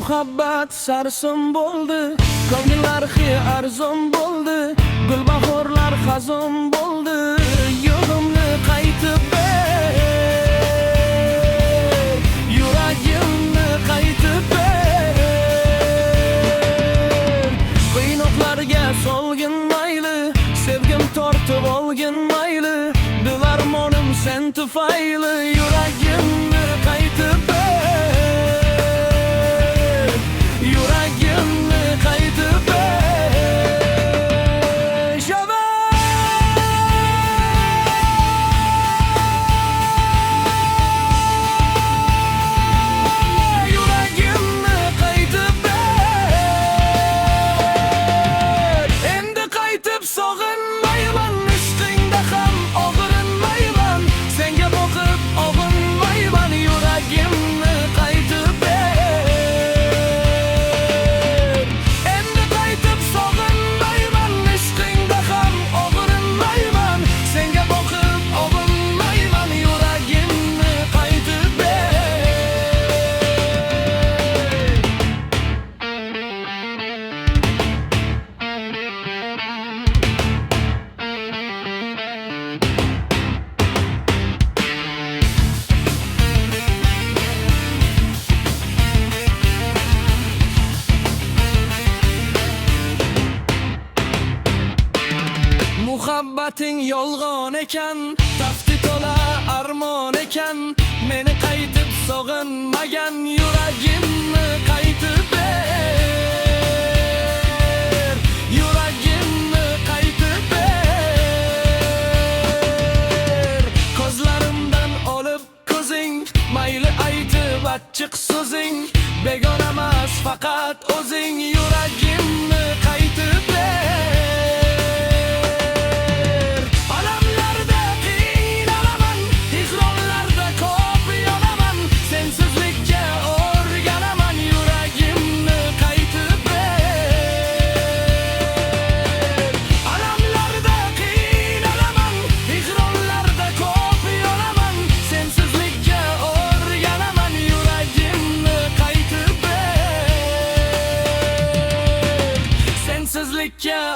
Muhabbat sarson bo'ldi, ko'ngillar arzon bo'ldi, gulbahorlar xazon bo'ldi. Yo'limni qaytib ber, yuragimni qaytib ber. Qiynoqlarga solgin mayli, sevgim tortib olgin mayli. Dilarmonim sen tufayli, yuragimni qaytib ber. Muhabbating yolg'on ekan, tafti to'la armon ekan. Meni qaytib sog'inmagan, yuragimni qaytib ber. Yuragimni qaytib ber. Ko'zlarimdan olib ko'zing, mayli aytib achchiq so'zing. Begona emas faqat o'zing, yuragimni qaytib ber.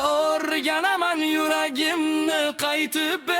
O'rganaman, yuragimni qaytib ber.